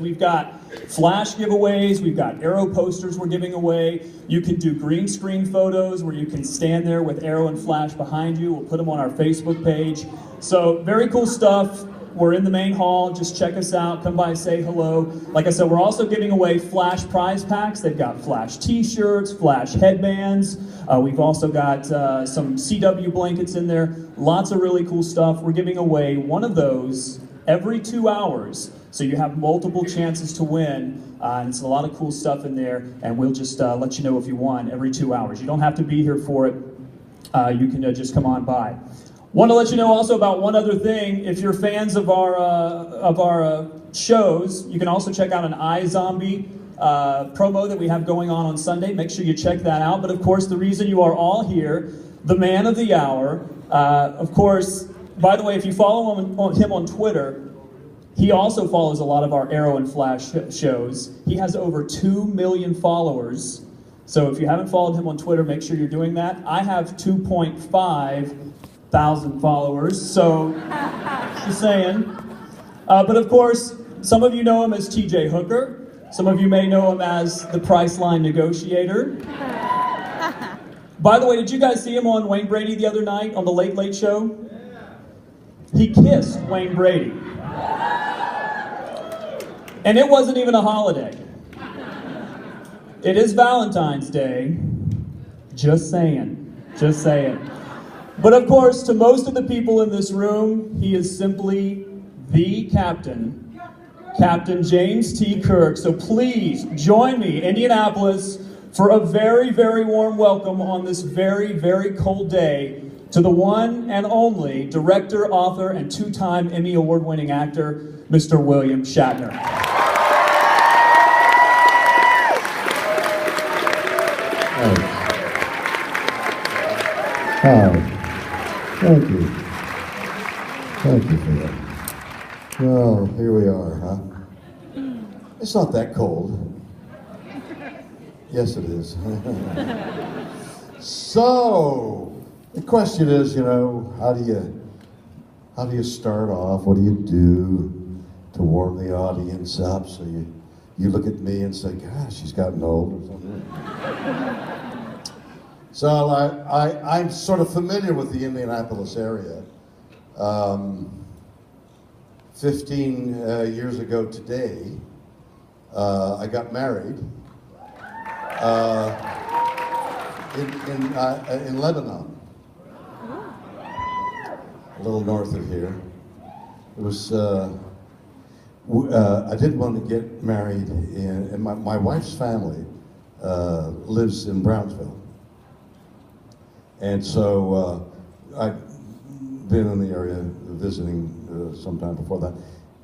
We've got flash giveaways, we've got Arrow posters we're giving away. You can do green screen photos where you can stand there with Arrow and Flash behind you. We'll put them on our Facebook page. So very cool stuff. We're in the main hall. Just check us out. Come by, say hello. Like I said, we're also giving away Flash prize packs. They've got Flash t-shirts, Flash headbands. We've also got some CW blankets in there. Lots of really cool stuff. We're giving away one of those every 2 hours. So you have multiple chances to win, and it's a lot of cool stuff in there, and we'll just let you know if you won every 2 hours. You don't have to be here for it. You can just come on by. Want to let you know also about one other thing. If you're fans of our shows, you can also check out an iZombie promo that we have going on Sunday. Make sure you check that out. But of course, the reason you are all here, the man of the hour, of course, by the way, if you follow him on Twitter, he also follows a lot of our Arrow and Flash shows. He has over 2 million followers. So if you haven't followed him on Twitter, make sure you're doing that. I have 2.5 thousand followers, so just saying. But of course, some of you know him as TJ Hooker. Some of you may know him as the Priceline Negotiator. By the way, did you guys see him on Wayne Brady the other night on the Late Late Show? He kissed Wayne Brady. And it wasn't even a holiday. It is Valentine's Day. Just saying. Just saying. But of course, to most of the people in this room, he is simply the captain, Captain James T. Kirk. So please join me, Indianapolis, for a very, very warm welcome on this very, very cold day to the one and only director, author, and two-time Emmy Award-winning actor, Mr. William Shatner. Hi. Thank you. Thank you for that. Well, here we are, huh? It's not that cold. Yes, it is. So, the question is, you know, how do you start off? What do you do to warm the audience up? So you look at me and say, gosh, she's gotten old or something. So I'm sort of familiar with the Indianapolis area. 15 years ago today, I got married in Lebanon, a little north of here. It was, I didn't want to get married and my wife's family lives in Brownsville. And so I've been in the area visiting sometime before that.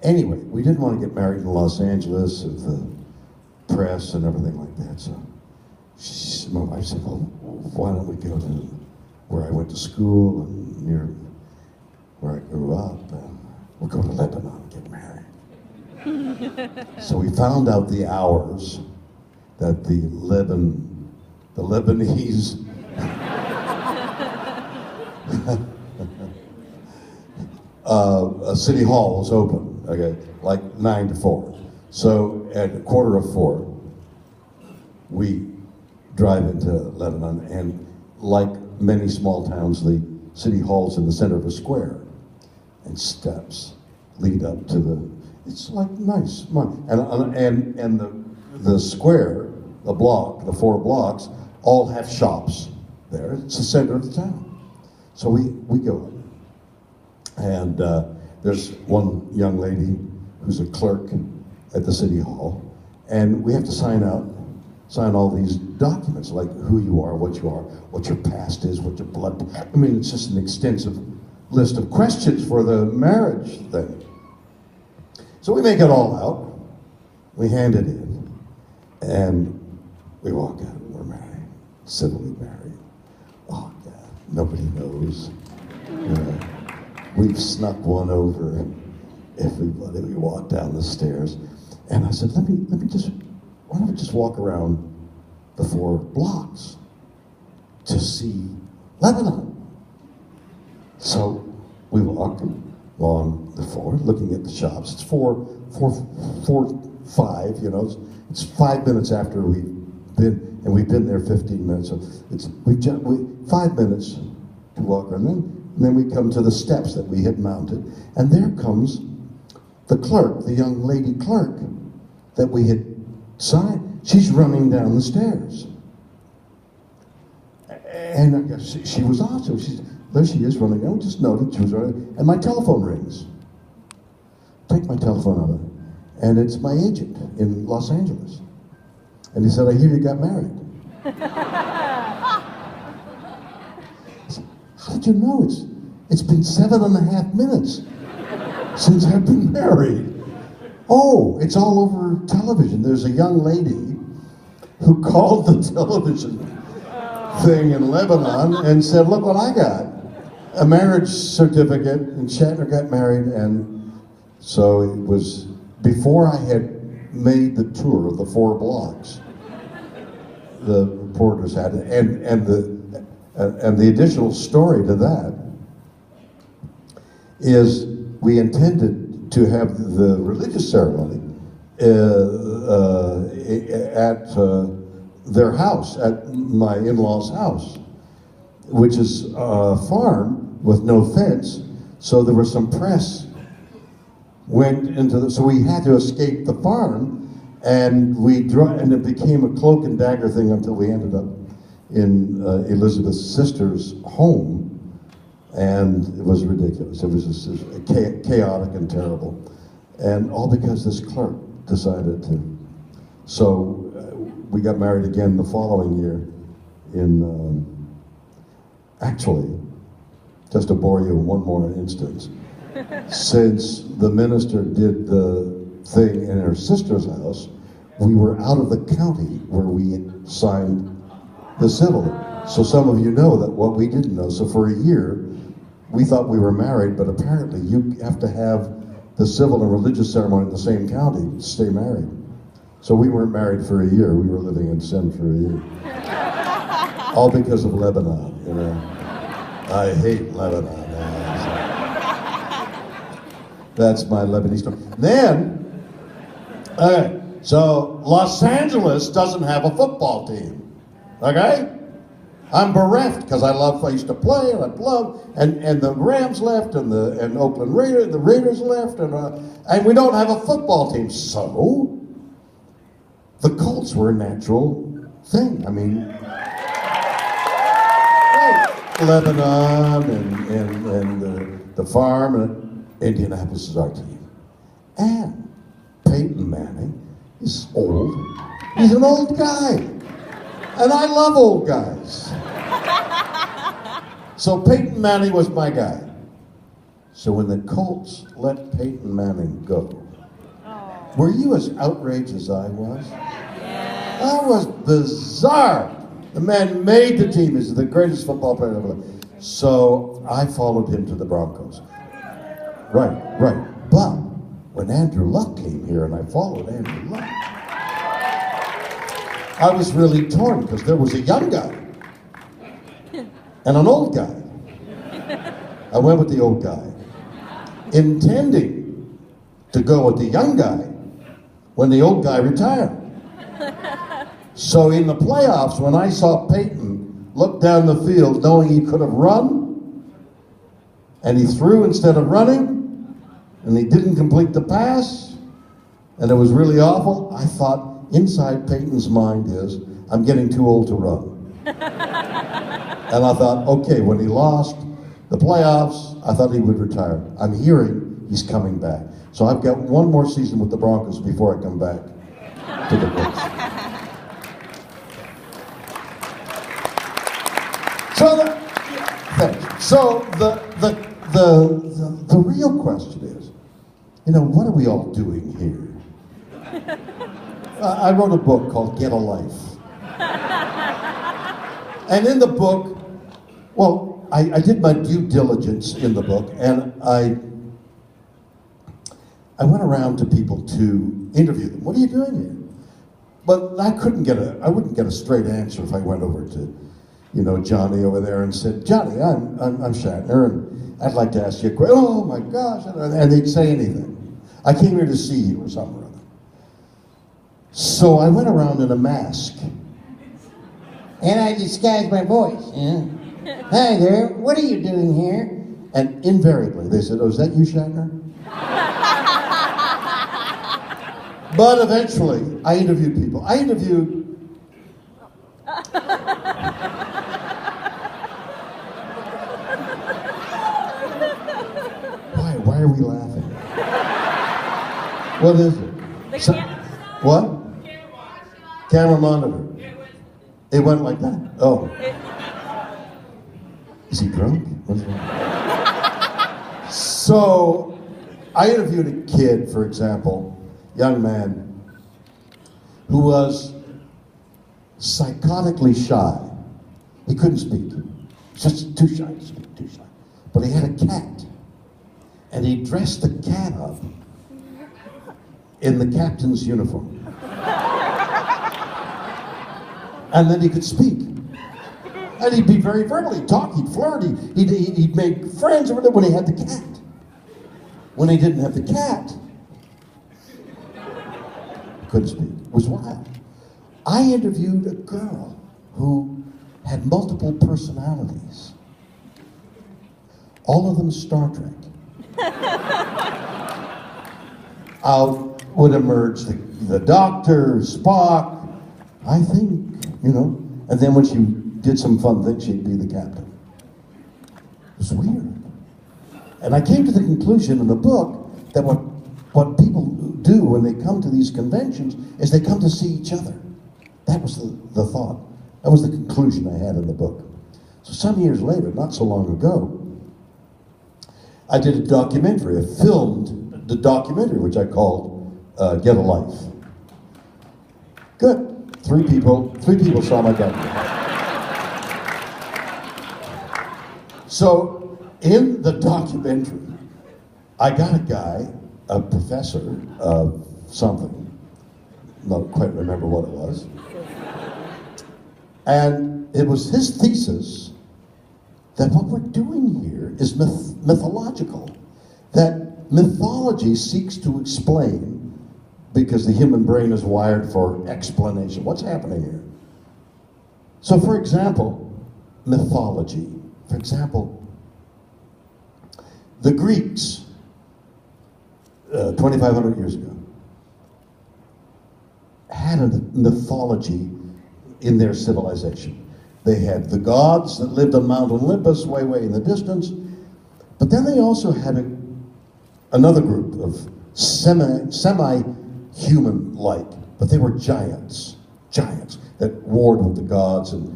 Anyway, we didn't want to get married in Los Angeles with the press and everything like that. So my wife said, well, why don't we go to where I went to school and near where I grew up, and we'll go to Lebanon and get married. So we found out the hours that the Lebanese City Hall was open, okay, like 9 to 4. So at 3:45, we drive into Lebanon, and like many small towns, the City Hall's in the center of a square, and steps lead up to it's like nice, and the square, the block, the 4 blocks, all have shops there. It's the center of the town. So we go up, and there's one young lady who's a clerk at the City Hall, and we have to sign all these documents, like who you are, what your past is, what your blood, I mean, it's just an extensive list of questions for the marriage thing. So we make it all out, we hand it in, and we walk out, and we're married, civilly married. Oh God, nobody knows. We've snuck one over everybody. We walked down the stairs, and I said, why don't we just walk around the 4 blocks to see Lebanon? So we walk along the 4, looking at the shops. It's four 5, you know, it's 5 minutes after we've been there 15 minutes, so it's 5 minutes to walk around, and then we come to the steps that we had mounted, and there comes the clerk, the young lady clerk that we had signed. She's running down the stairs. And I guess she was awesome. There she is running down. We just noted she was running. And my telephone rings. Take my telephone out of it. And it's my agent in Los Angeles. And he said, I hear you got married. I said, how did you know? It's been 7.5 minutes since I've been married. Oh, it's all over television. There's a young lady who called the television thing in Lebanon and said, look what I got. A marriage certificate, and Shatner got married, and so it was before I had made the tour of the 4 blocks. The reporters had it, and the additional story to that is we intended to have the religious ceremony at their house, at my in-laws' house, which is a farm with no fence, so there was some press went into the, so we had to escape the farm, and and it became a cloak and dagger thing until we ended up in Elizabeth's sister's home, and it was ridiculous. It was just chaotic and terrible, and all because this clerk decided to. So we got married again the following year in, actually, just to bore you with one more instance, since the minister did the thing in her sister's house, we were out of the county where we had signed the civil. So some of you know that what we didn't know. So for a year, we thought we were married, but apparently you have to have the civil and religious ceremony in the same county to stay married. So we weren't married for a year. We were living in sin for a year. All because of Lebanon, you know. I hate Lebanon. That's my Lebanese story. Then, okay, so Los Angeles doesn't have a football team, okay? I'm bereft because I used to play and I loved, and the Rams left and Oakland Raiders, the Raiders left, and we don't have a football team. So the Colts were a natural thing. I mean, Lebanon and the farm, and Indianapolis is our team. And Peyton Manning is old. He's an old guy. And I love old guys. So Peyton Manning was my guy. So when the Colts let Peyton Manning go, were you as outraged as I was? That was bizarre. The man made the team. He's the greatest football player ever lived. So I followed him to the Broncos. Right. But when Andrew Luck came here and I followed Andrew Luck, I was really torn because there was a young guy and an old guy. I went with the old guy, intending to go with the young guy when the old guy retired. So in the playoffs, when I saw Peyton look down the field knowing he could have run, and he threw instead of running, and he didn't complete the pass, and it was really awful, I thought inside Peyton's mind is, I'm getting too old to run. And I thought, okay, when he lost the playoffs, I thought he would retire. I'm hearing he's coming back. So I've got one more season with the Broncos before I come back to the Colts. So the real question is, you know, what are we all doing here? I wrote a book called Get a Life. And in the book, well, I did my due diligence in the book, and I went around to people to interview them. What are you doing here? But I wouldn't get a straight answer if I went over to, you know, Johnny over there and said, Johnny, I'm Shatner, and I'd like to ask you a question. Oh my gosh, and they'd say anything. I came here to see you or something or other. So I went around in a mask. And I disguised my voice. Yeah. Hi there, what are you doing here? And invariably they said, oh, is that you, Shatner? But eventually, I interviewed people. I interviewed... Why are we laughing? What is it? What? Camera monitor. It went like that. Oh. Is he drunk? What's wrong? So, I interviewed a kid, for example, young man, who was psychotically shy. He couldn't speak. Just too shy to speak, too shy. But he had a cat. And he dressed the cat up in the captain's uniform. And then he could speak. And he'd be very verbal. He'd talk, he'd flirt, he'd make friends or whatever when he had the cat. When he didn't have the cat, he couldn't speak. It was wild. I interviewed a girl who had multiple personalities. All of them Star Trek. Out would emerge the Doctor, Spock, I think, you know. And then when she did some fun things, she'd be the captain. It was weird. And I came to the conclusion in the book that what people do when they come to these conventions is they come to see each other. That was the thought. That was the conclusion I had in the book. So some years later, not so long ago, I did a documentary. I filmed the documentary, which I called Get a Life. Good. Three people saw my documentary. So, in the documentary, I got a guy, a professor of something, not quite remember what it was, and it was his thesis that what we're doing here is mythological, that mythology seeks to explain, because the human brain is wired for explanation. What's happening here? So, for example, mythology. For example, the Greeks, 2,500 years ago, had a mythology in their civilization. They had the gods that lived on Mount Olympus, way, way in the distance. But then they also had another group of semi-human-like, but they were giants that warred with the gods. And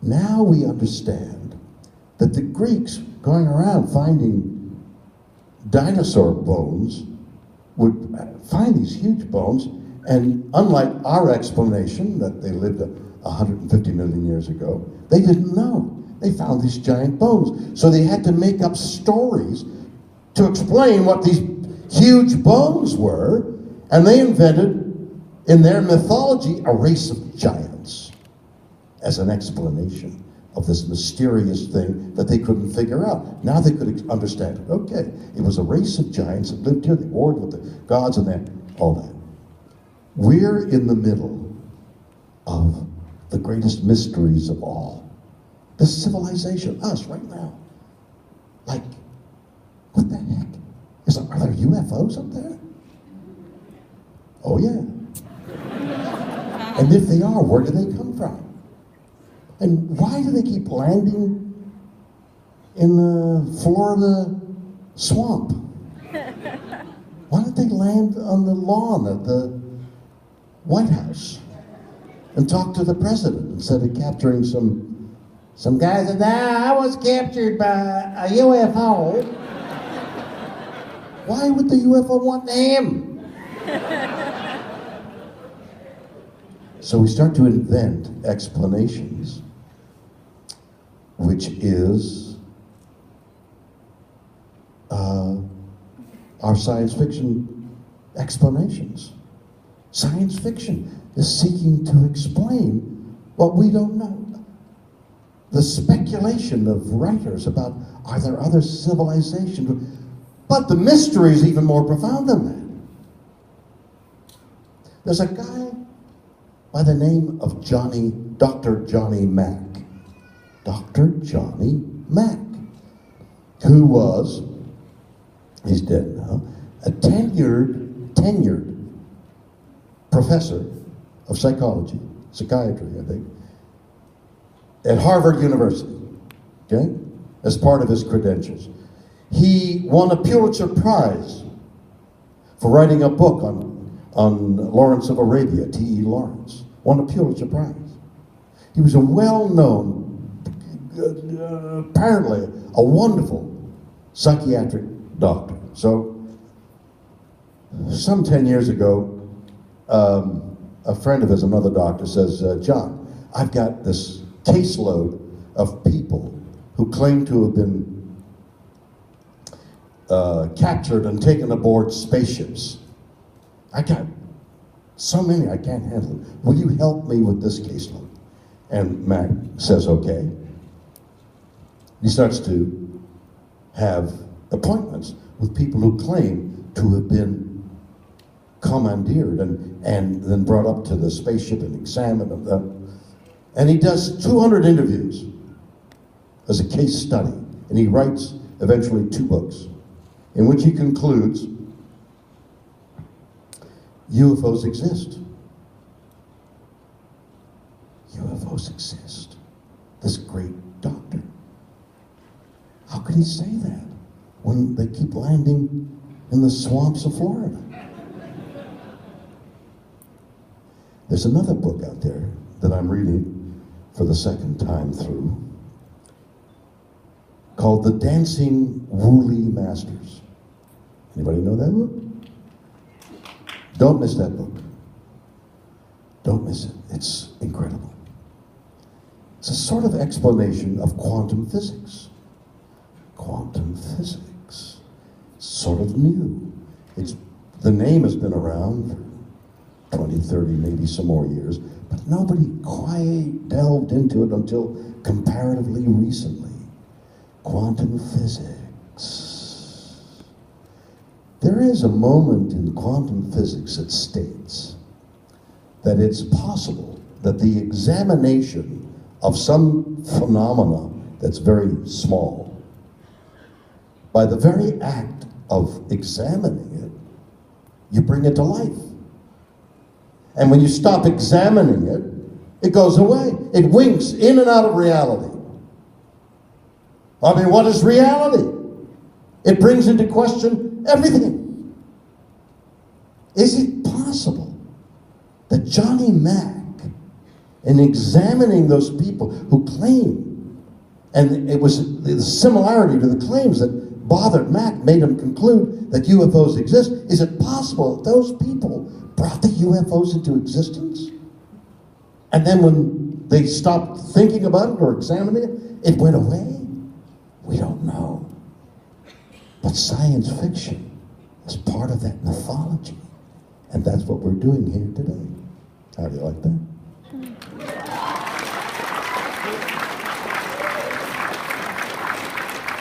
now we understand that the Greeks, going around finding dinosaur bones, would find these huge bones, and unlike our explanation that they lived 150 million years ago, they didn't know. They found these giant bones. So they had to make up stories to explain what these huge bones were, and they invented, in their mythology, a race of giants as an explanation of this mysterious thing that they couldn't figure out. Now they could understand it. Okay, it was a race of giants that lived here, they warred with the gods and all that. We're in the middle of the greatest mysteries of all. This civilization, us right now. Like, what the heck? Are there UFOs up there? Oh yeah. And if they are, where do they come from? And why do they keep landing in the Florida swamp? Why don't they land on the lawn at the White House and talk to the president instead of capturing some guy that, I was captured by a UFO. Why would the UFO want him? So we start to invent explanations, which is our science fiction explanations. Science fiction is seeking to explain what we don't know. The speculation of writers about, are there other civilizations? But the mystery is even more profound than that. There's a guy by the name of Dr. Johnny Mack. Dr. Johnny Mack, who was, he's dead now, a tenured professor of psychiatry, I think, at Harvard University, okay, as part of his credentials. He won a Pulitzer Prize for writing a book on Lawrence of Arabia, T.E. Lawrence, won a Pulitzer Prize. He was a well-known, apparently a wonderful psychiatric doctor. So, some 10 years ago, a friend of his, another doctor, says, John, I've got this caseload of people who claim to have been captured and taken aboard spaceships. I got so many I can't handle it. Will you help me with this caseload? And Mac says, okay. He starts to have appointments with people who claim to have been commandeered and then brought up to the spaceship and examined them. And he does 200 interviews as a case study. And he writes eventually 2 books in which he concludes UFOs exist. UFOs exist. This great doctor. How could he say that when they keep landing in the swamps of Florida? There's another book out there that I'm reading for the second time through called The Dancing Woolly Masters. Anybody know that book? Don't miss that book. Don't miss it. It's incredible. It's a sort of explanation of quantum physics. Quantum physics. It's sort of new. The name has been around for 20, 30, maybe some more years, but nobody quite delved into it until comparatively recently. Quantum physics. There is a moment in quantum physics that states that it's possible that the examination of some phenomena that's very small, by the very act of examining it, you bring it to life. And when you stop examining it, it goes away. It winks in and out of reality. I mean, what is reality? It brings into question everything. Is it possible that Johnny Mack, in examining those people who claim, and it was the similarity to the claims that bothered Mack made him conclude that UFOs exist, is it possible that those people brought the UFOs into existence? And then when they stopped thinking about it or examining it, it went away? We don't know. But science fiction is part of that mythology. And that's what we're doing here today. How do you like that?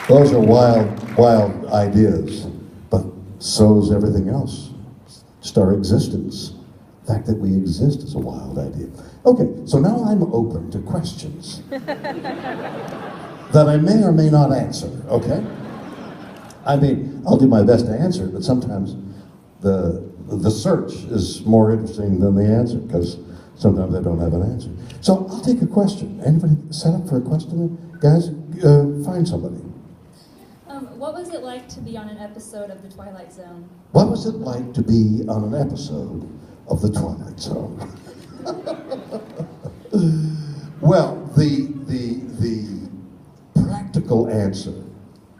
Those are wild ideas, but so is everything else. Just our existence. The fact that we exist is a wild idea. Okay, so now I'm open to questions that I may or may not answer, okay? I mean, I'll do my best to answer it, but sometimes the search is more interesting than the answer, because sometimes I don't have an answer. So I'll take a question. Anybody set up for a question? Guys, find somebody. What was it like to be on an episode of The Twilight Zone? What was it like to be on an episode of The Twilight Zone? Well, the practical answer,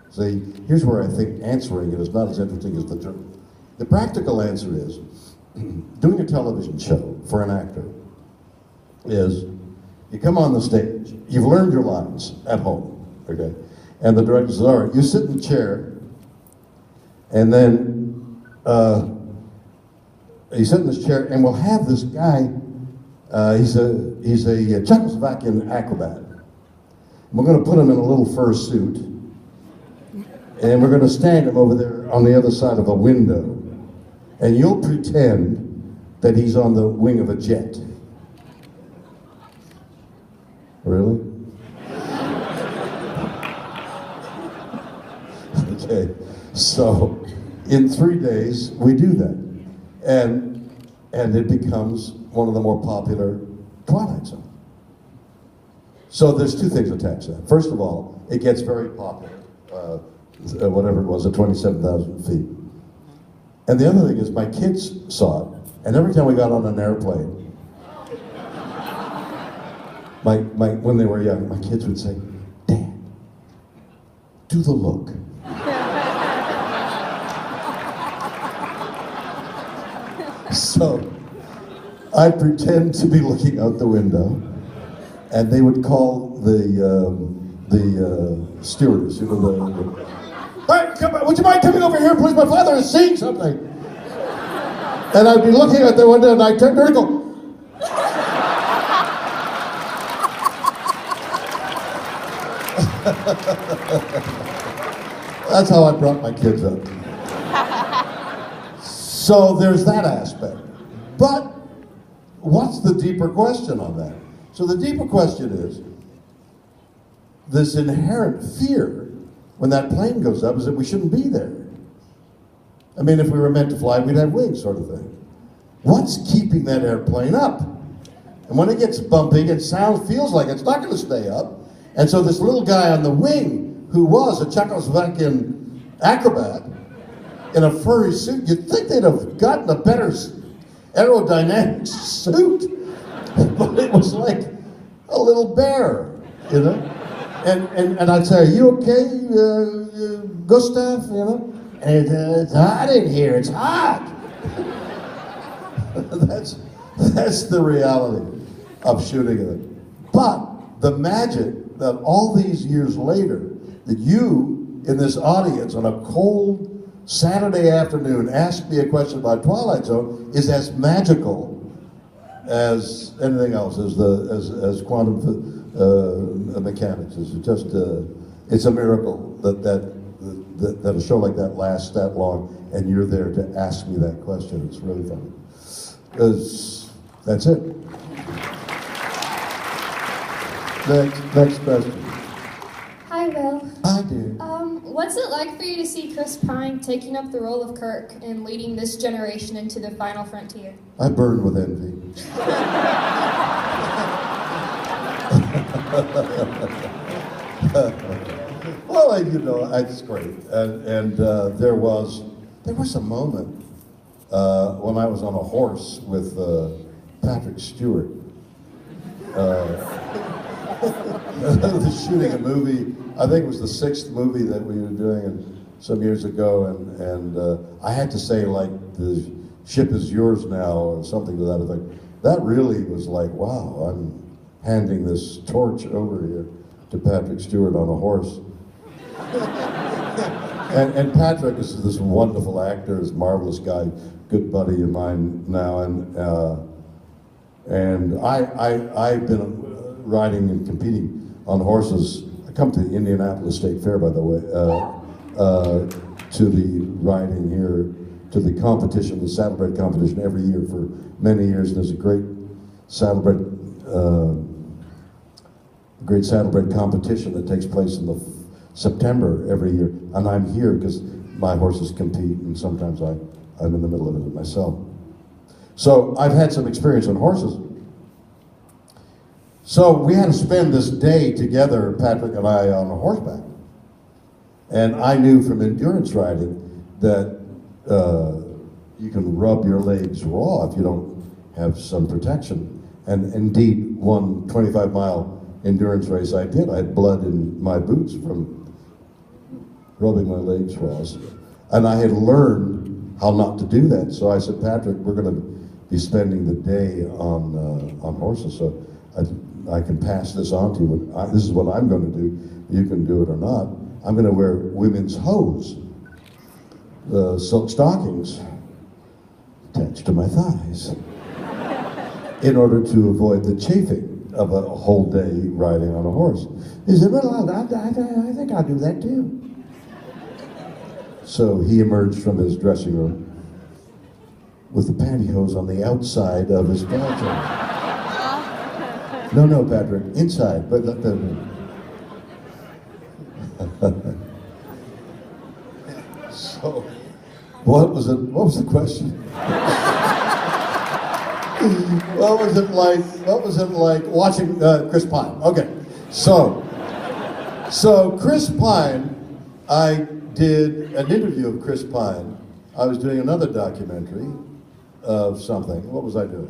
see, here's where I think answering it is not as interesting as the truth. The practical answer is, doing a television show for an actor is, you come on the stage, you've learned your lines at home, okay? And the director says, all right, you sit in the chair, and then you sit in this chair, and we'll have this guy, he's a Czechoslovakian acrobat. We're going to put him in a little fur suit, and we're going to stand him over there on the other side of a window, and you'll pretend that he's on the wing of a jet. Really? Okay, so in 3 days we do that, and it becomes one of the more popular Twilight Zone. So there's two things attached to that. First of all, it gets very popular, whatever it was, at 27,000 feet. And the other thing is my kids saw it, and every time we got on an airplane, when they were young, my kids would say, "Dad, do the look." So I'd pretend to be looking out the window, and they would call the stewardess, you know, "Hey, would you mind coming over here, please? My father is seeing something." And I'd be looking at the window, and I'd turn to her and go, that's how I brought my kids up. So there's that aspect. But what's the deeper question on that? So the deeper question is, this inherent fear when that plane goes up is that we shouldn't be there. I mean, if we were meant to fly, we'd have wings, sort of thing. What's keeping that airplane up? And when it gets bumping, it feels like it's not going to stay up. And so this little guy on the wing, who was a Czechoslovakian acrobat in a furry suit, you'd think they'd have gotten a better aerodynamic suit. But it was like a little bear, you know? And I'd say, "Are you okay, Gustav?" You know? And "It's hot in here, it's hot." That's the reality of shooting it. But the magic that all these years later, that you in this audience on a cold Saturday afternoon asked me a question about Twilight Zone is as magical as anything else, as quantum mechanics. It's just it's a miracle that a show like that lasts that long, and you're there to ask me that question. It's really funny. That's it. Next question. Hi, Will. Hi, dear. What's it like for you to see Chris Pine taking up the role of Kirk and leading this generation into the final frontier? I burn with envy. Well, you know, it's great. And there was a moment when I was on a horse with Patrick Stewart. Shooting a movie. I think it was the 6th movie that we were doing some years ago, and I had to say, like, "The ship is yours now," or something to that effect. That really was like, wow, I'm handing this torch over here to Patrick Stewart on a horse. and Patrick is this wonderful actor, this marvelous guy, good buddy of mine now, and I've been riding and competing on horses. I come to the Indianapolis State Fair, by the way, to the riding here, to the competition, the saddlebred competition every year for many years. There's a great saddlebred competition that takes place in September every year, and I'm here because my horses compete, and sometimes I'm in the middle of it myself. So I've had some experience on horses. So we had to spend this day together, Patrick and I, on a horseback. And I knew from endurance riding that you can rub your legs raw if you don't have some protection. And indeed, one 25-mile endurance race I did, I had blood in my boots from rubbing my legs raw. And I had learned how not to do that. So I said, "Patrick, we're going to be spending the day on horses, so I can pass this on to you. This is what I'm going to do. You can do it or not. I'm going to wear women's hose, silk stockings attached to my thighs, in order to avoid the chafing of a whole day riding on a horse." He said, "Well, I think I'll do that too." So he emerged from his dressing room with the pantyhose on the outside of his pantyhose. No, Patrick, inside, but so, what was the question? What was it like watching Chris Pine? Okay, so Chris Pine, I did an interview of Chris Pine. I was doing another documentary of something. What was I doing?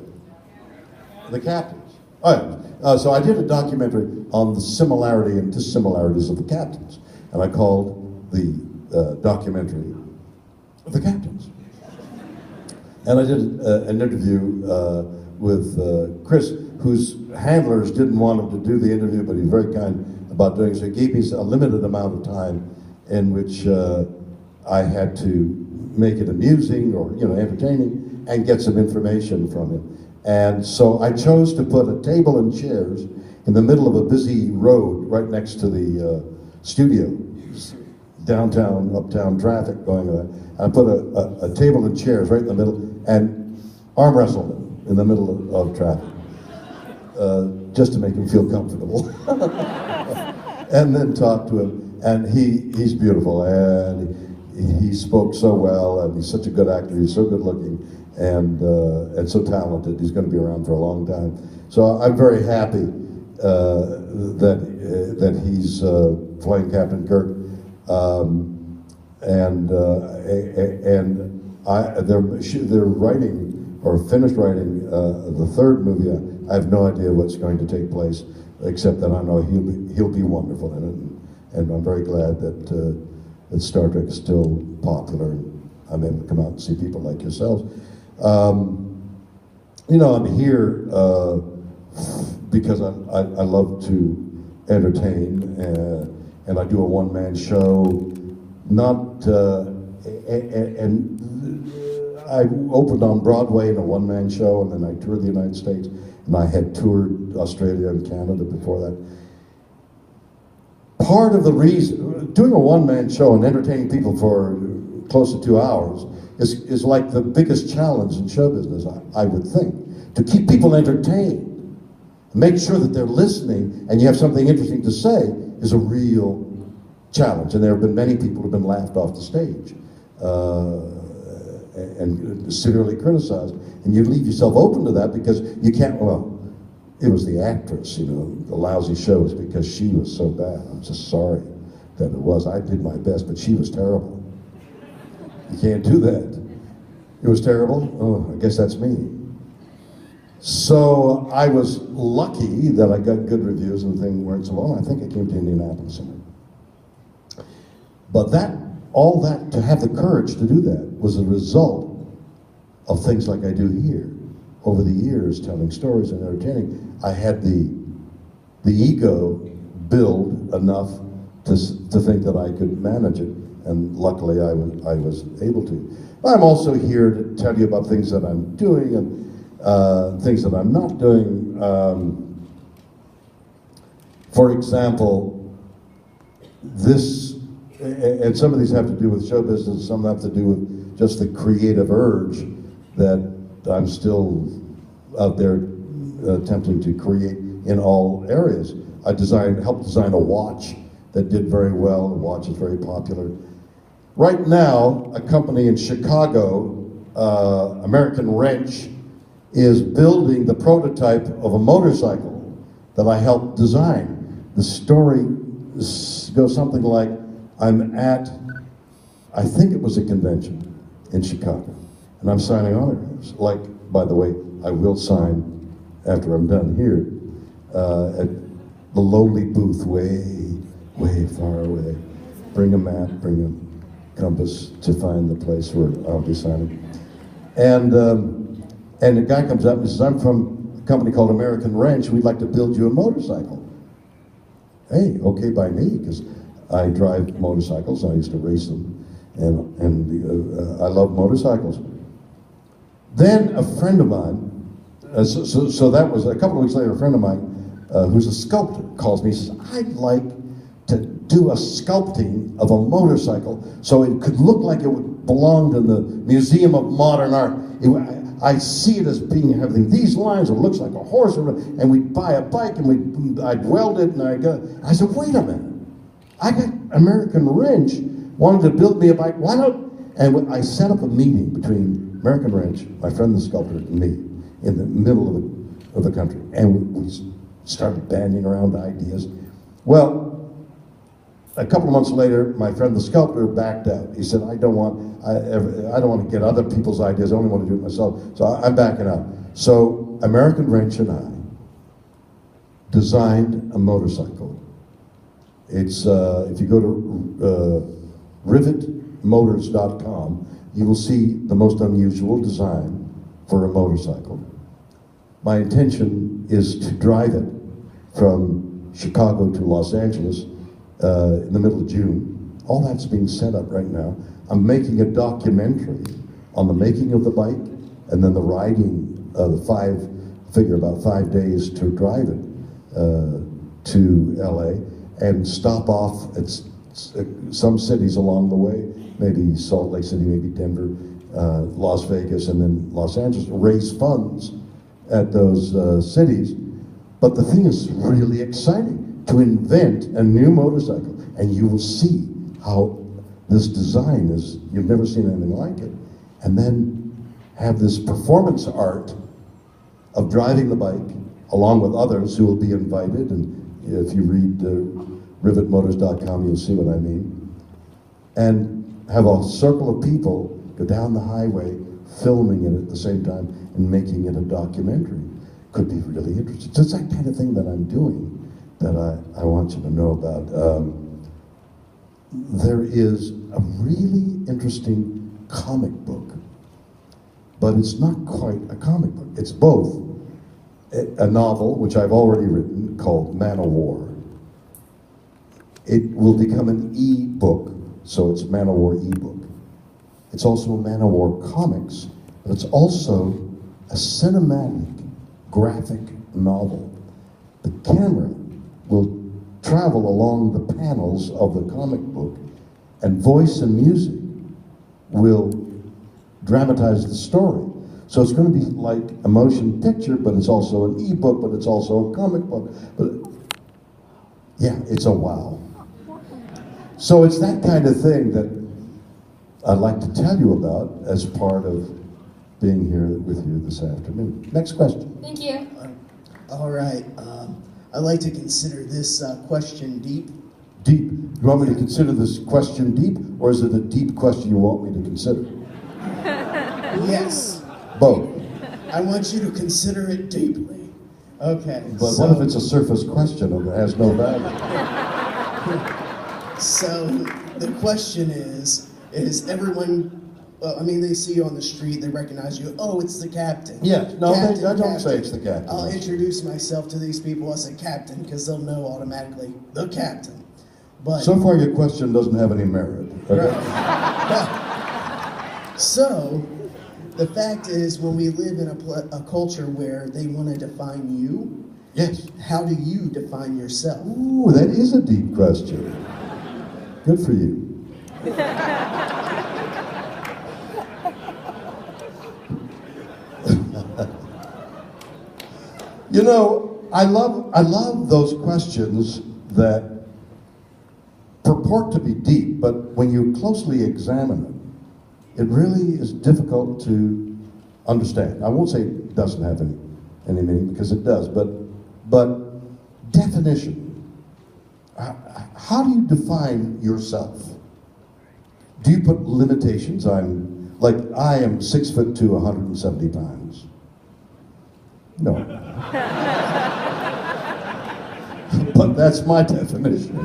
The Captains. Oh, yeah. So I did a documentary on the similarity and dissimilarities of the Captains, and I called the documentary The Captains. And I did an interview with Chris, whose handlers didn't want him to do the interview, but he's very kind about doing it. So he gave me a limited amount of time in which I had to make it amusing or entertaining and get some information from him. And so I chose to put a table and chairs in the middle of a busy road right next to the studio. Downtown, uptown traffic going on. I put a table and chairs right in the middle and arm wrestled him in the middle of traffic, just to make him feel comfortable. And then talk to him. And he's beautiful, and he spoke so well, and he's such a good actor. He's so good looking, and so talented. He's going to be around for a long time. So I'm very happy that he's playing Captain Kirk. They're writing or finished writing the third movie. I have no idea what's going to take place, except that I know he'll be wonderful in it, and I'm very glad that Star Trek is still popular. And I'm able to come out and see people like yourselves. I'm here because I love to entertain. And I do a one-man show, and I opened on Broadway in a one-man show, and then I toured the United States, and I had toured Australia and Canada before that. Part of the reason, doing a one-man show and entertaining people for close to 2 hours is like the biggest challenge in show business, I would think. To keep people entertained, make sure that they're listening, and you have something interesting to say, is a real challenge. And there have been many people who have been laughed off the stage and severely criticized. And you leave yourself open to that because you can't, it was the actress, the lousy shows, because she was so bad. I'm just sorry that it was. I did my best, but she was terrible. You can't do that. It was terrible? Oh, I guess that's me. So I was lucky that I got good reviews and things weren't so long. I think I came to Indianapolis. But all that, to have the courage to do that, was a result of things like I do here. Over the years, telling stories and entertaining, I had the ego build enough to think that I could manage it, and luckily I was able to. I'm also here to tell you about things that I'm doing and things that I'm not doing. For example, and some of these have to do with show business, some have to do with just the creative urge that I'm still out there attempting to create in all areas. I helped design a watch that did very well. The watch is very popular. Right now, a company in Chicago, American Wrench, is building the prototype of a motorcycle that I helped design. The story goes something like, I'm at, I think it was a convention in Chicago, and I'm signing autographs. Like, by the way, I will sign after I'm done here at the lowly booth way far away. Bring a map, bring a compass to find the place where I'll be signing. And the guy comes up and says, I'm from a company called American Wrench. We'd like to build you a motorcycle. Hey, okay by me, because I drive motorcycles. I used to race them, and I love motorcycles. Then a friend of mine, so that was a couple of weeks later, a friend of mine who's a sculptor calls me and says, I'd like to do a sculpting of a motorcycle so it could look like it would belong to the Museum of Modern Art. I see it as being having these lines. It looks like a horse, and we'd buy a bike, and I'd weld it, and I said, wait a minute, I got American Wrench wanted to build me a bike. Why don't? And I set up a meeting between American Wrench, my friend the sculptor, and me in the middle of the country, and we started banding around ideas. Well, a couple of months later, my friend the sculptor backed out. He said, I don't want to get other people's ideas. I only want to do it myself. So I'm backing out. So American Wrench and I designed a motorcycle. It's if you go to rivetmotors.com, you will see the most unusual design for a motorcycle. My intention is to drive it from Chicago to Los Angeles in the middle of June. All that's being set up right now. I'm making a documentary on the making of the bike and then the riding, figure about 5 days to drive it to LA and stop off at some cities along the way, maybe Salt Lake City, maybe Denver, Las Vegas, and then Los Angeles, raise funds at those cities. But the thing is really exciting, to invent a new motorcycle, and you will see how this design is, you've never seen anything like it, and then have this performance art of driving the bike along with others who will be invited, and if you read rivetmotors.com, you'll see what I mean, and have a circle of people go down the highway filming it at the same time and making it a documentary. Could be really interesting. So it's that kind of thing that I'm doing that I want you to know about. There is a really interesting comic book, but it's not quite a comic book. It's both a novel, which I've already written, called Man o' War. It will become an e-book, so it's Man o' War e-book. It's also a Man o' War comics, but it's also a cinematic graphic novel. The camera will travel along the panels of the comic book, and voice and music will dramatize the story. So it's going to be like a motion picture, but it's also an e-book, but it's also a comic book. But yeah, it's a wow. So it's that kind of thing that I'd like to tell you about as part of being here with you this afternoon. Next question. Thank you. All right. I'd like to consider this question deep. Deep. You want me to consider this question deep, or is it a deep question you want me to consider? Yes. Both. I want you to consider it deeply. Okay. But what if it's a surface question and it has no value? So the question is everyone, well, I mean, they see you on the street, they recognize you. Oh, it's the captain. Yes. No, Captain, I don't captain. say it's the captain. I'll introduce myself to these people as a captain because they'll know automatically the captain. But So far, your question doesn't have any merit. Okay? Right. So the fact is, when we live in a culture where they want to define you, Yes. how do you define yourself? Ooh, that is a deep question. Good for you. You know, I love those questions that purport to be deep, but when you closely examine it, it really is difficult to understand. I won't say it doesn't have any meaning, because it does, but definition. How do you define yourself? Do you put limitations on, like, I am 6'2", 170 pounds? No. But that's my definition.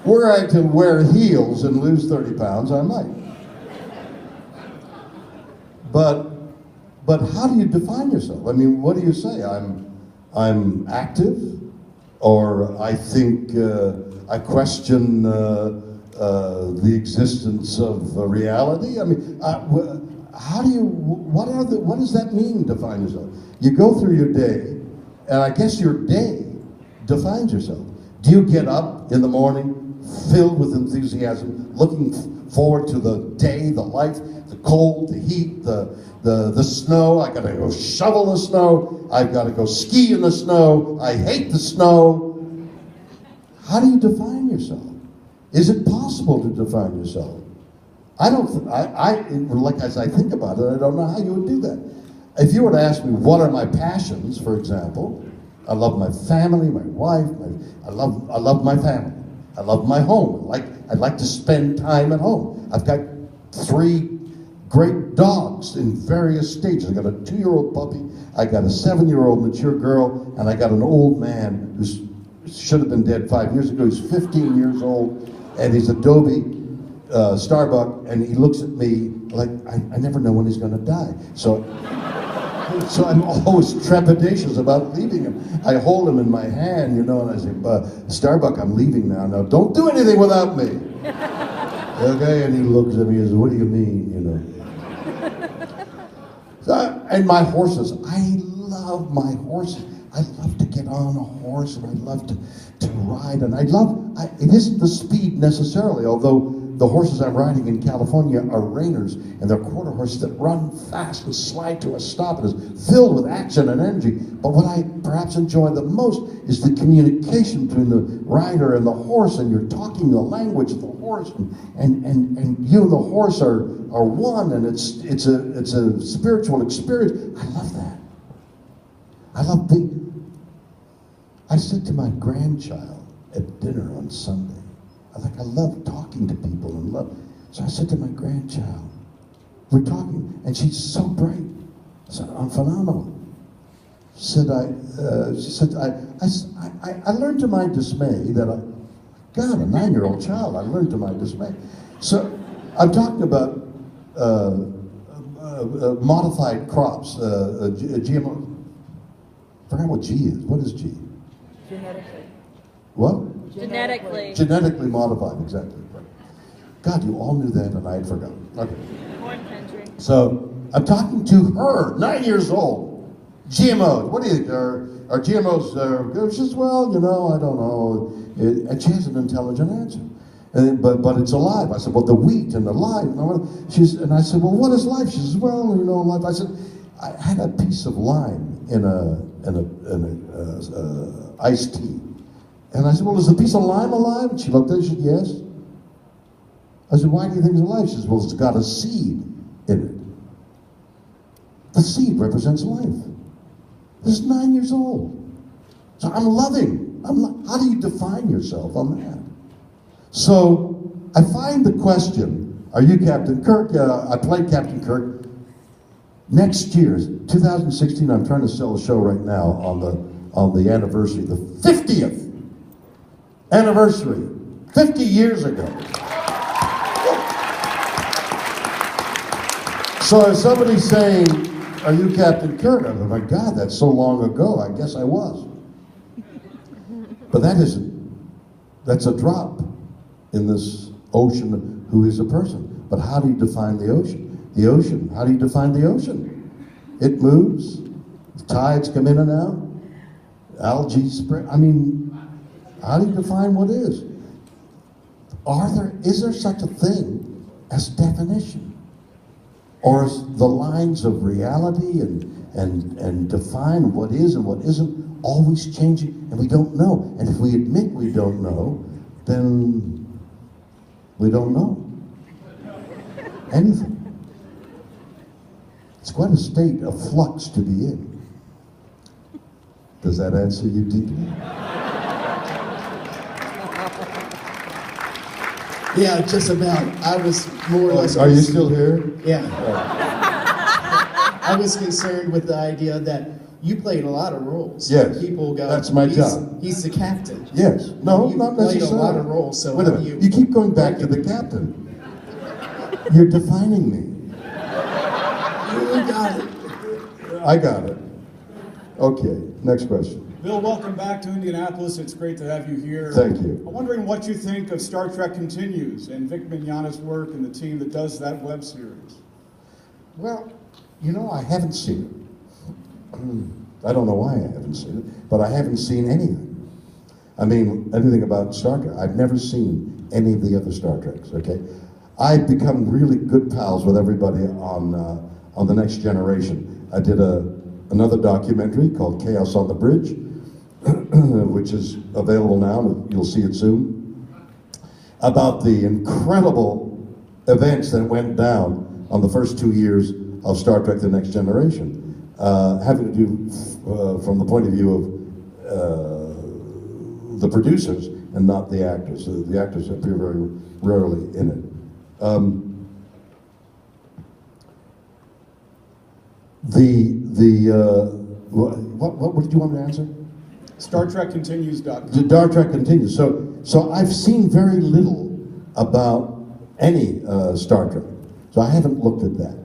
Were I to wear heels and lose 30 pounds, I might. But how do you define yourself? I mean, what do you say? I'm active, or I think I question the existence of reality. I mean, how do you? What does that mean? Define yourself. You go through your day, and I guess your day defines yourself. Do you get up in the morning filled with enthusiasm, looking forward to the day, the life, the cold, the heat, the snow. I gotta go shovel the snow. I've gotta go ski in the snow. I hate the snow. How do you define yourself? Is it possible to define yourself? I don't, like as I think about it, I don't know how you would do that. If you were to ask me, what are my passions, for example, I love my family, my wife, I love my family. I love my home. I like to spend time at home. I've got 3 great dogs in various stages. I got a 2-year-old puppy, I got a 7-year-old mature girl, and I got an old man who should have been dead 5 years ago. He's 15 years old, and he's Adobe Starbuck, and he looks at me like I never know when he's going to die. So I'm always trepidatious about leaving him. I hold him in my hand, you know, and I say, Starbuck, I'm leaving now. Now, don't do anything without me. Okay, and he looks at me and says, what do you mean, you know? And my horses, I love my horses. I love to get on a horse, and I love to ride, and it isn't the speed necessarily, although the horses I'm riding in California are reiners, and they're quarter horses that run fast and slide to a stop and is filled with action and energy. But what I perhaps enjoy the most is the communication between the rider and the horse, and you're talking the language of the horse, and you and the horse are one, and it's a spiritual experience. I love that. I said to my grandchild at dinner on Sunday, I love talking to people and love. So I said to my grandchild, we're talking, and she's so bright. I said, I'm phenomenal. She said, I learned to my dismay that a 9-year-old child, I learned to my dismay. So I'm talking about modified crops, GMO. I forgot what G is. What is G? Genetically. What? Genetically. Genetically modified, exactly. God, you all knew that and I had forgotten. Okay. Corn country. So I'm talking to her, 9 years old. GMOs. What do you think? Are GMOs good? She says, well, you know, I don't know. And she has an intelligent answer. But it's alive. I said, well, the wheat and the life. And I said, well, what is life? She says, well, you know, life. I said, I had a piece of lime in a iced tea. And I said, well, is the piece of lime alive? And she looked at it, she said, yes. I said, why do you think it's alive? She says, well, it's got a seed in it. The seed represents life. This is 9 years old. So I'm loving. How do you define yourself on that? So I find the question, are you Captain Kirk? I played Captain Kirk. Next year, 2016, I'm trying to sell a show right now on the anniversary, the 50th anniversary, 50 years ago. So if somebody's saying, are you Captain Kirk? I'm like, my God, that's so long ago, I guess I was. But that's a drop in this ocean who is a person. But how do you define the ocean? The ocean, how do you define the ocean? It moves, the tides come in and out, algae spread. I mean, how do you define what is? Is there such a thing as definition? Or is the lines of reality and define what is and what isn't always changing and we don't know? And if we admit we don't know, then we don't know anything. It's quite a state of flux to be in. Does that answer you deeply? Yeah, just about. I was more or less... Are you still here? Yeah. I was concerned with the idea that you played a lot of roles. Yes, People go, that's my job. He's the captain. Yes. No, you not played necessarily. a lot of roles, so wait a minute. You keep going back to the captain. You're defining me. You got it. I got it. Okay, next question. Bill, welcome back to Indianapolis. It's great to have you here. Thank you. I'm wondering what you think of Star Trek Continues and Vic Mignogna's work and the team that does that web series. Well, you know, I haven't seen it. I don't know why I haven't seen it, but I haven't seen anything. I mean, anything about Star Trek. I've never seen any of the other Star Treks, okay? I've become really good pals with everybody on the Next Generation. I did another documentary called Chaos on the Bridge, which is available now, you'll see it soon, about the incredible events that went down on the first 2 years of Star Trek The Next Generation, having to do from the point of view of the producers and not the actors. The actors appear very rarely in it. What did you want me to answer? StarTrekContinues.com. The Star Trek Continues. So I've seen very little about any Star Trek. So I haven't looked at that.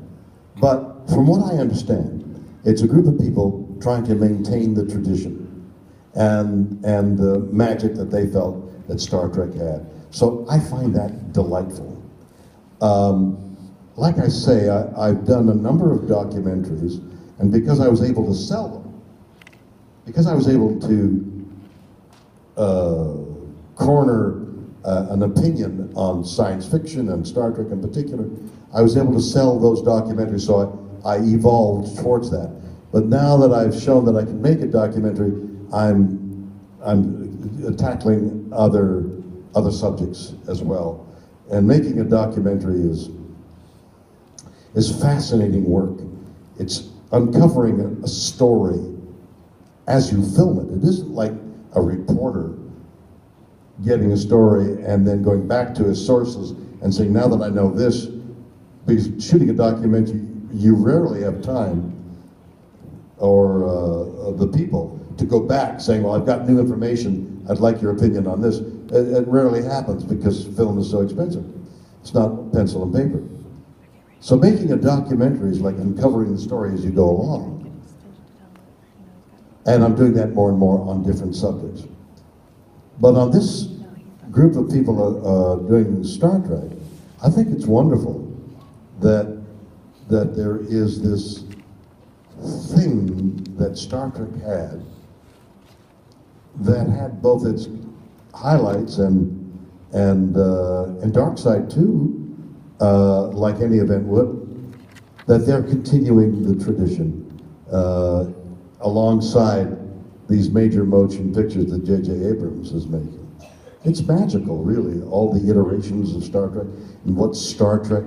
But from what I understand, it's a group of people trying to maintain the tradition and the magic that they felt that Star Trek had. So I find that delightful. Like I say, I've done a number of documentaries, and because I was able to sell them, because I was able to corner an opinion on science fiction and Star Trek in particular, I was able to sell those documentaries, so I evolved towards that. But now that I've shown that I can make a documentary, I'm tackling other subjects as well. And making a documentary is fascinating work. It's uncovering a story as you film it. It isn't like a reporter getting a story and then going back to his sources and saying, now that I know this, because shooting a documentary, you rarely have time or the people to go back saying, well, I've got new information, I'd like your opinion on this. It rarely happens because film is so expensive. It's not pencil and paper. So making a documentary is like uncovering the story as you go along. And I'm doing that more and more on different subjects. But on this group of people doing Star Trek, I think it's wonderful that there is this thing that Star Trek had that had both its highlights and dark side too, like any event would, that they're continuing the tradition alongside these major motion pictures that J.J. Abrams is making. It's magical, really, all the iterations of Star Trek and what Star Trek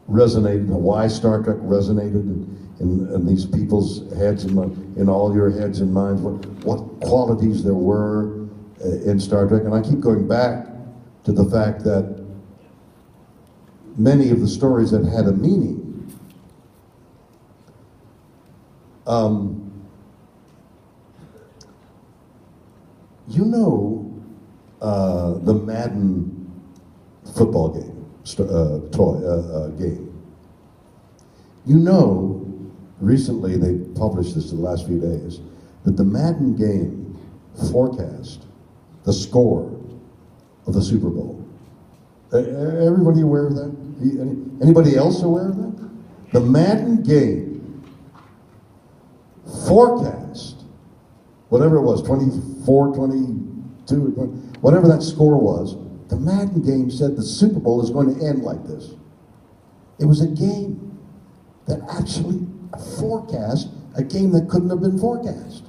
resonated and why Star Trek resonated in these people's heads and in all your heads and minds, what qualities there were in Star Trek. And I keep going back to the fact that many of the stories that had a meaning you know, the Madden football game, game. You know, recently they published this in the last few days, that the Madden game forecast the score of the Super Bowl. Everybody aware of that? Anybody else aware of that? The Madden game forecast whatever it was, 24, 22, whatever that score was, the Madden game said the Super Bowl is going to end like this. It was a game that actually forecast a game that couldn't have been forecast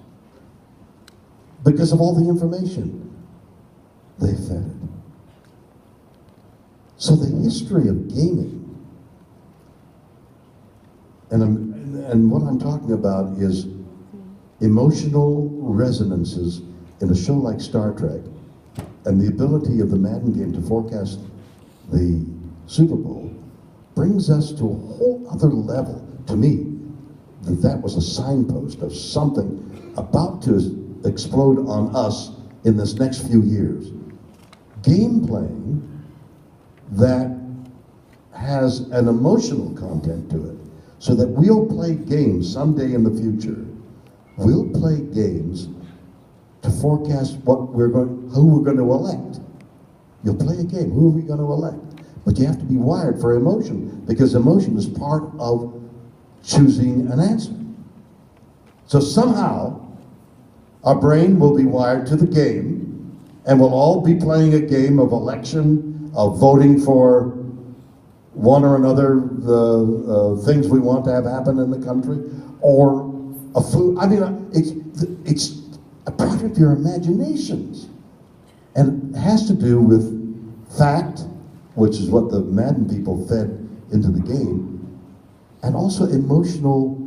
because of all the information they fed it. So the history of gaming, and what I'm talking about is emotional resonances in a show like Star Trek, and the ability of the Madden game to forecast the Super Bowl brings us to a whole other level. To me, that was a signpost of something about to explode on us in this next few years. Game playing that has an emotional content to it, so that we'll play games someday in the future. We'll play games to forecast who we're going to elect. You'll play a game, who are we going to elect? But you have to be wired for emotion, because emotion is part of choosing an answer. So somehow, our brain will be wired to the game, and we'll all be playing a game of election of voting for one or another things we want to have happen in the country, or a food. I mean, it's a product of your imaginations, and it has to do with fact, which is what the Madden people fed into the game, and also emotional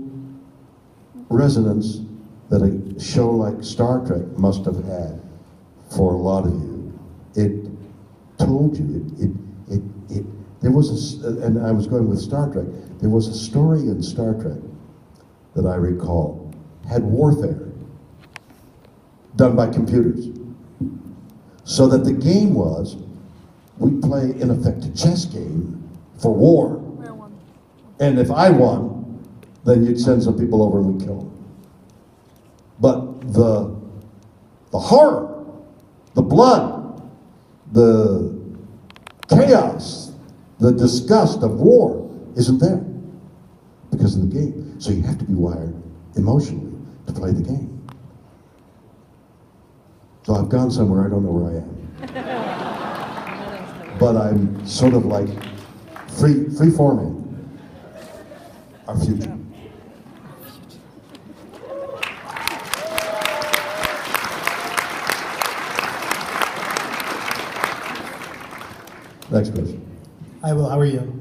resonance that a show like Star Trek must have had for a lot of you. It told you, there was and I was going with Star Trek, there was a story in Star Trek that I recall, had warfare done by computers. So that the game was, we play in effect a chess game for war. And if I won, then you'd send some people over and we'd kill them. But the horror, the blood, the chaos, the disgust of war isn't there because of the game. So you have to be wired emotionally to play the game. So I've gone somewhere, I don't know where I am. But I'm sort of like free-forming our future. Next question. Hi, Will. How are you?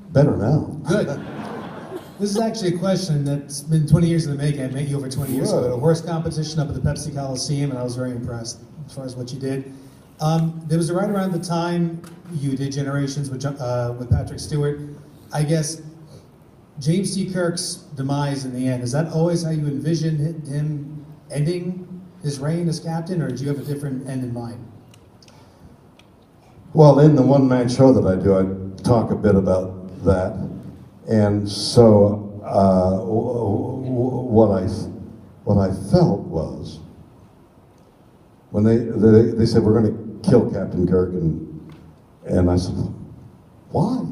Better now. Good. This is actually a question that's been 20 years in the making. I met you over 20 years ago at a horse competition up at the Pepsi Coliseum, and I was very impressed as far as what you did. There was right around the time you did Generations with Patrick Stewart. I guess James T. Kirk's demise in the end, is that always how you envisioned him ending his reign as captain, or did you have a different end in mind? Well, in the one-man show that I do, I talk a bit about that. And so what I felt was, when they said, we're going to kill Captain Kirk, and I said, why?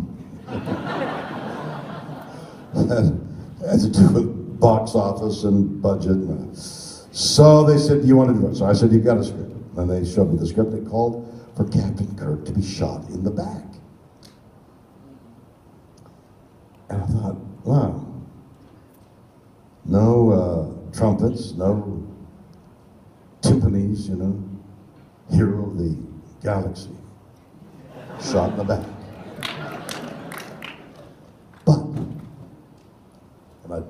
That had to do with box office and budget. So they said, do you want to do it? So I said, you got a script. And they showed me the script. They called for Captain Kirk to be shot in the back. And I thought, wow, no trumpets, no timpanis, you know, hero of the galaxy, shot in the back. But, and I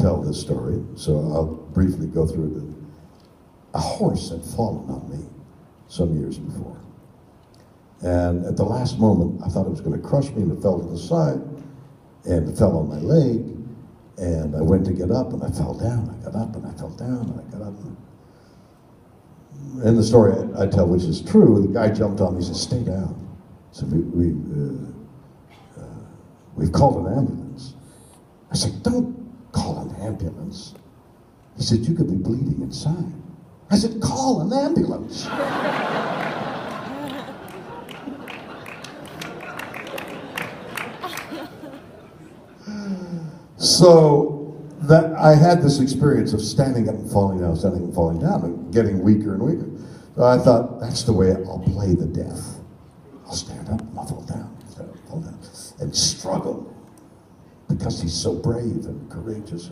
tell this story, so I'll briefly go through it. A horse had fallen on me some years before. And at the last moment, I thought it was going to crush me, and it fell to the side, and it fell on my leg, and I went to get up, and I fell down. I got up, and I fell down, and I got up. And the story I tell, which is true, the guy jumped on me, he said, stay down. So we've called an ambulance. I said, don't call an ambulance. He said, you could be bleeding inside. I said, call an ambulance. So that I had this experience of standing up and falling down, standing up and falling down, and getting weaker and weaker. So I thought, that's the way I'll play the death. I'll stand up and I'll fall down, stand up, fall down, and struggle, because he's so brave and courageous,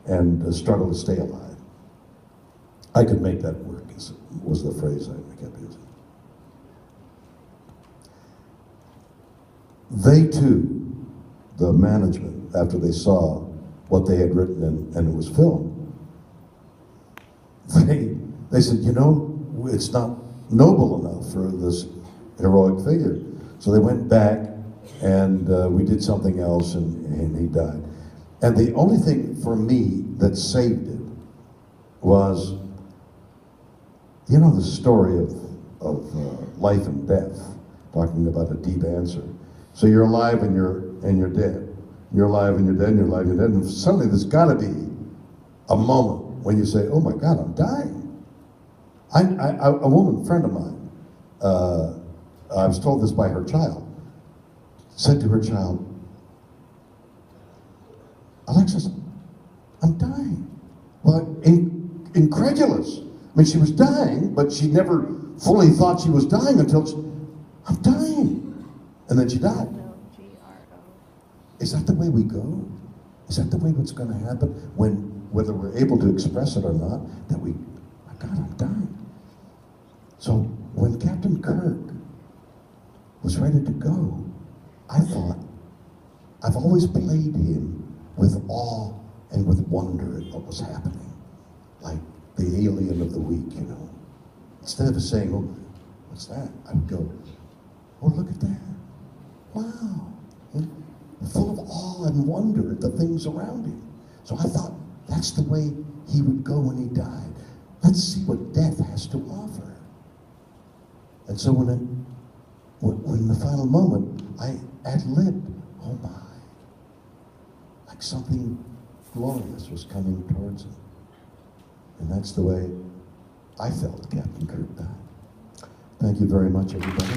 and struggle to stay alive. I could make that work, was the phrase I kept using. They too, the management, after they saw what they had written and it was filmed, they said, you know, it's not noble enough for this heroic figure. So they went back, and we did something else, and he died. And the only thing for me that saved it was, you know, the story of life and death, talking about a deep answer. So you're alive and you're dead. You're alive and you're dead, and you're alive and you're dead. And suddenly there's got to be a moment when you say, oh my God, I'm dying. A woman, friend of mine, I was told this by her child, said to her child, Alexis, I'm dying. Well, incredulous. I mean, she was dying, but she never fully thought she was dying until I'm dying. And then she died. No, G-R-O. Is that the way we go? Is that the way what's going to happen whether we're able to express it or not, that my God, I'm dying. So when Captain Kirk was ready to go, I thought, I've always played him with awe and with wonder at what was happening. Like the alien of the week, you know. Instead of saying, oh, what's that? I would go, oh, look at that. Wow. Full of awe and wonder at the things around him. So I thought, that's the way he would go when he died. Let's see what death has to offer. And so when the final moment, I ad-libbed, oh my, like something glorious was coming towards him. And that's the way I felt Captain Kirk died. Thank you very much, everybody.